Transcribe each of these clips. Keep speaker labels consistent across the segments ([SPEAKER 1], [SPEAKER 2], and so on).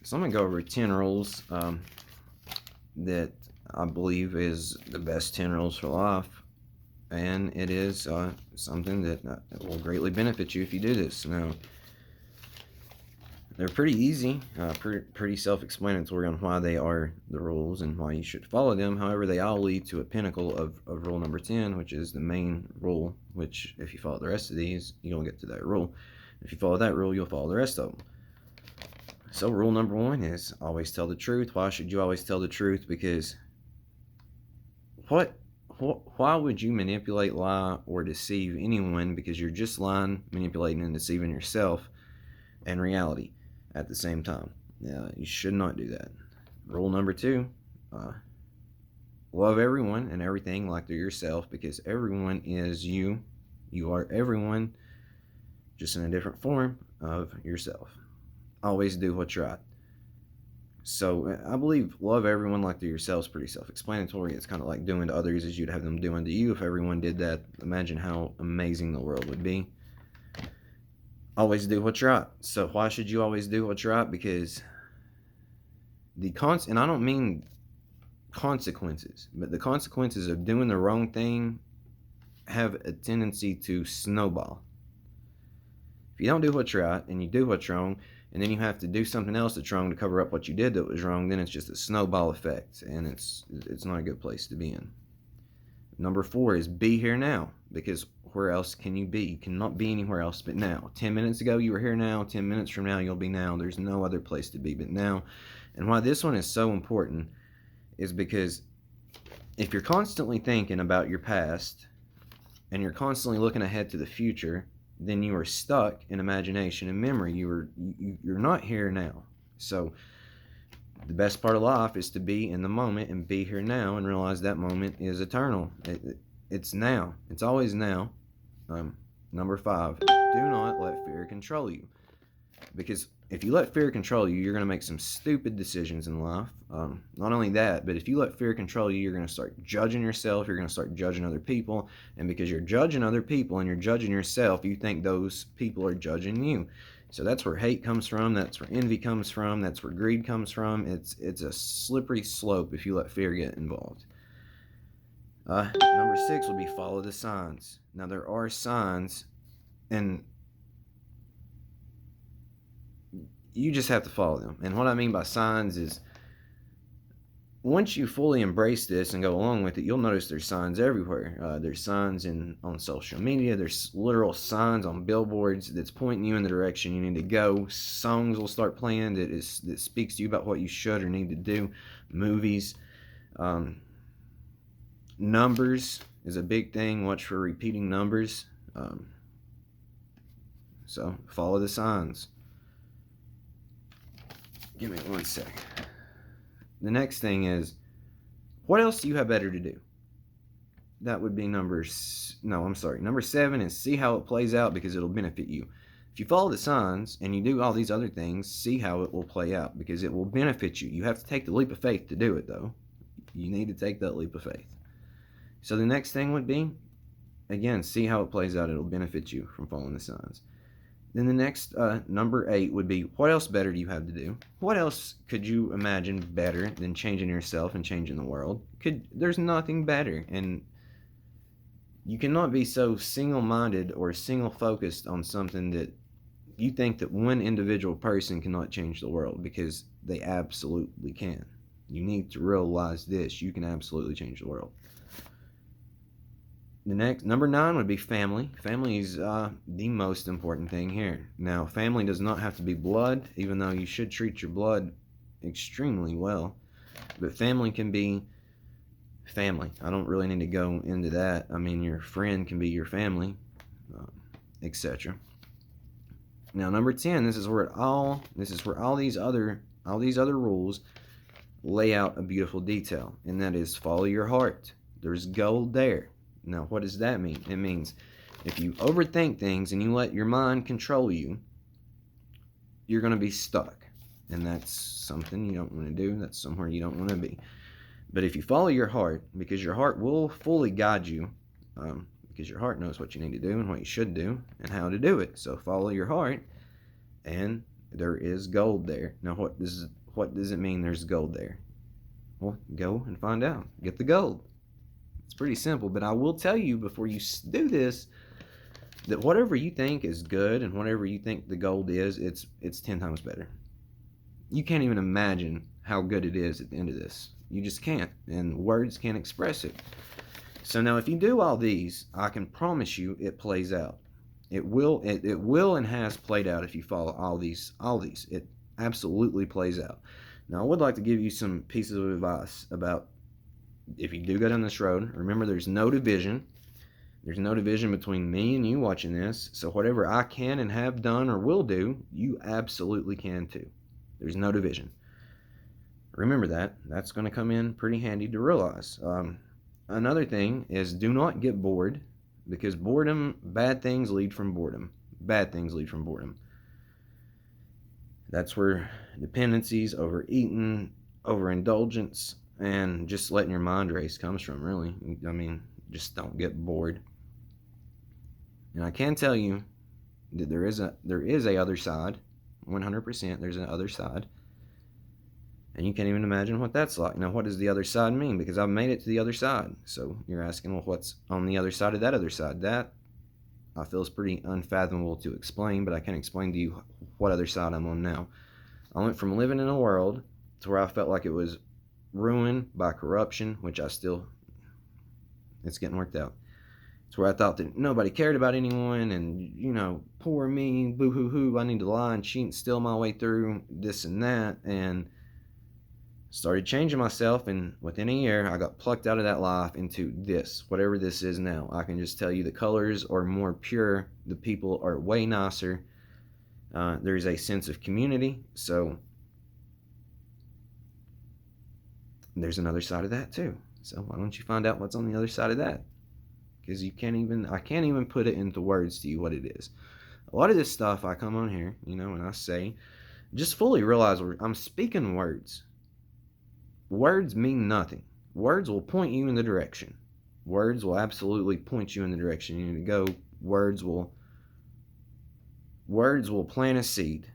[SPEAKER 1] So I'm going to go over 10 rules that I believe is the best 10 rules for life. And it is something that will greatly benefit you if you do this. Now, they're pretty easy, pretty self-explanatory on why they are the rules and why you should follow them. However, they all lead to a pinnacle of rule number 10, which is the main rule, which if you follow the rest of these, you'll get to that rule. If you follow that rule, you'll follow the rest of them. So rule number 1 is always tell the truth. Why should you always tell the truth? Because why would you manipulate, lie, or deceive anyone? Because you're just lying, manipulating, and deceiving yourself and reality at the same time. You should not do that. Rule number 2, love everyone and everything like they're yourself, because everyone is you. You are everyone, just in a different form of yourself. Always do what's right. So I believe love everyone like they're yourself is pretty self-explanatory. It's kind of like doing to others as you'd have them do unto you. If everyone did that, imagine how amazing the world would be. Always do what's right. So why should you always do what's right? Because and I don't mean consequences, but the consequences of doing the wrong thing have a tendency to snowball. If you don't do what's right and you do what's wrong, and then you have to do something else that's wrong to cover up what you did that was wrong, then it's just a snowball effect, and it's not a good place to be in. Number 4 is be here now, because where else can you be? You cannot be anywhere else but now. 10 minutes ago you were here now, 10 minutes from now you'll be now. There's no other place to be but now. And why this one is so important is because if you're constantly thinking about your past and you're constantly looking ahead to the future, then you are stuck in imagination and memory. You're not here now. So the best part of life is to be in the moment and be here now and realize that moment is eternal. It's now. It's always now. Number 5, do not let fear control you. Because if you let fear control you, you're going to make some stupid decisions in life. Not only that, but if you let fear control you, you're going to start judging yourself. You're going to start judging other people. And because you're judging other people and you're judging yourself, you think those people are judging you. So that's where hate comes from. That's where envy comes from. That's where greed comes from. It's a slippery slope if you let fear get involved. Number 6 will be follow the signs. Now, there are signs, and you just have to follow them. And what I mean by signs is once you fully embrace this and go along with it, you'll notice there's signs everywhere. There's signs on social media. There's literal signs on billboards that's pointing you in the direction you need to go. Songs will start playing that speaks to you about what you should or need to do. Movies. Numbers is a big thing. Watch for repeating numbers. So follow the signs. Give me 1 sec. The next thing is, what else do you have better to do? That would be number 7 is see how it plays out, because it'll benefit you. If you follow the signs and you do all these other things, see how it will play out, because it will benefit you. You have to take the leap of faith to do it, though. You need to take that leap of faith. So the next thing would be, again, see how it plays out. It'll benefit you from following the signs. Then the next, number 8 would be, what else better do you have to do? What else could you imagine better than changing yourself and changing the world? There's nothing better. And you cannot be so single-minded or single-focused on something that you think that one individual person cannot change the world, because they absolutely can. You need to realize this. You can absolutely change the world. The next, number 9 would be family. Family is the most important thing here. Now, family does not have to be blood, even though you should treat your blood extremely well. But family can be family. I don't really need to go into that. I mean, your friend can be your family, etc. Now, number 10, this is where all these other rules lay out a beautiful detail, and that is follow your heart. There's gold there. Now, what does that mean? It means if you overthink things and you let your mind control you, you're going to be stuck. And that's something you don't want to do. That's somewhere you don't want to be. But if you follow your heart, because your heart will fully guide you, because your heart knows what you need to do and what you should do and how to do it. So follow your heart, and There is gold there. Now, what does it mean there's gold there? Well, go and find out. Get the gold. It's pretty simple, but I will tell you before you do this that whatever you think is good and whatever you think the gold is, it's 10 times better. You can't even imagine how good it is at the end of this. You just can't, and words can't express it. So now if you do all these, I can promise you it plays out. It will and has played out if you follow all these. It absolutely plays out. Now I would like to give you some pieces of advice about if you do go down this road. Remember, there's no division. There's no division between me and you watching this. So whatever I can and have done or will do, you absolutely can too. There's no division. Remember that. That's going to come in pretty handy to realize. Another thing is do not get bored, because bad things lead from boredom. Bad things lead from boredom. That's where dependencies, overeating, overindulgence, and just letting your mind race comes from, really. I mean, just don't get bored. And I can tell you that there is a other side. 100%, there's an other side. And you can't even imagine what that's like. Now, what does the other side mean? Because I've made it to the other side. So you're asking, well, what's on the other side of that other side? That, I feel, is pretty unfathomable to explain, but I can explain to you what other side I'm on now. I went from living in a world to where I felt like it was ruined by corruption, which it's getting worked out. It's where I thought that nobody cared about anyone, and, poor me, boo-hoo-hoo, I need to lie and cheat and steal my way through this and that, and started changing myself, and within a year I got plucked out of that life into this, whatever this is now. I can just tell you the colors are more pure, the people are way nicer, there's a sense of community. So there's another side of that too. So why don't you find out what's on the other side of that? Because I can't even put it into words to you what it is. A lot of this stuff I come on here, and I say, just fully realize I'm speaking words. Words mean nothing. Words will point you in the direction. Words will absolutely point you in the direction you need to go. Words will plant a seed.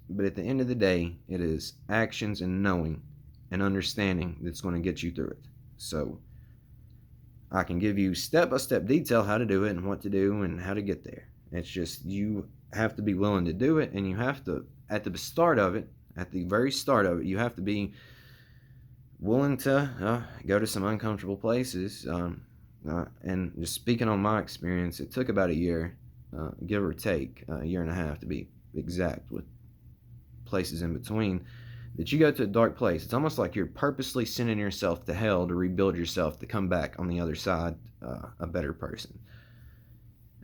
[SPEAKER 1] But at the end of the day, it is actions and knowing and understanding that's going to get you through it. So I can give you step-by-step detail how to do it and what to do and how to get there. It's just you have to be willing to do it, and you have to, at the very start of it, you have to be willing to go to some uncomfortable places. And just speaking on my experience, it took about a year, give or take, a year and a half to be exact, with places in between, that you go to a dark place. It's almost like you're purposely sending yourself to hell to rebuild yourself to come back on the other side a better person.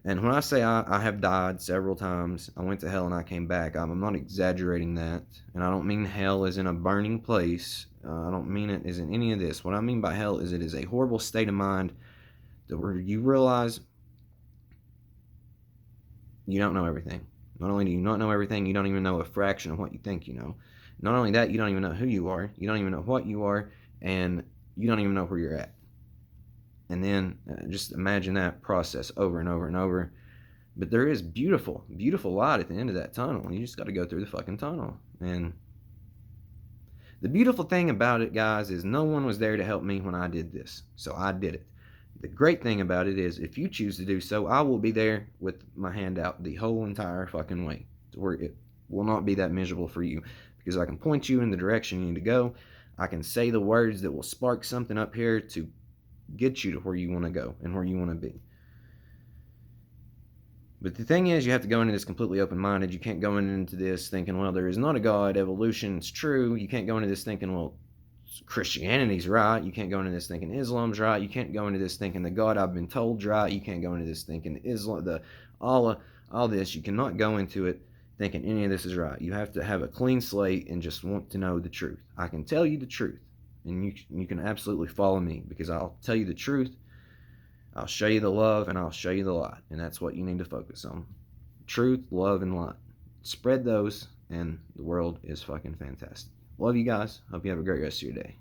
[SPEAKER 1] And when I say I have died several times, I went to hell and I came back, I'm not exaggerating that. And I don't mean hell as in a burning place. I don't mean it as in any of this. What I mean by hell is it is a horrible state of mind that where you realize you don't know everything. Not only do you not know everything, you don't even know a fraction of what you think you know. Not only that, you don't even know who you are, you don't even know what you are, and you don't even know where you're at. And then just imagine that process over and over and over. But there is beautiful, beautiful light at the end of that tunnel. You just got to go through the fucking tunnel. And the beautiful thing about it, guys, is no one was there to help me when I did this. So I did it. The great thing about it is if you choose to do so, I will be there with my hand out the whole entire fucking way, to where it will not be that miserable for you, because I can point you in the direction you need to go. I can say the words that will spark something up here to get you to where you want to go and where you want to be. But the thing is, you have to go into this completely open-minded. You can't go into this thinking, well, there is not a God, evolution's true. You can't go into this thinking, well, Christianity's right. You can't go into this thinking Islam's right. You can't go into this thinking the God I've been told's right. You can't go into this thinking Islam, all this. You cannot go into it thinking any of this is right. You have to have a clean slate and just want to know the truth. I can tell you the truth, and you can absolutely follow me, because I'll tell you the truth. I'll show you the love, and I'll show you the light, and that's what you need to focus on. Truth, love, and light. Spread those, and the world is fucking fantastic. Love you guys. Hope you have a great rest of your day.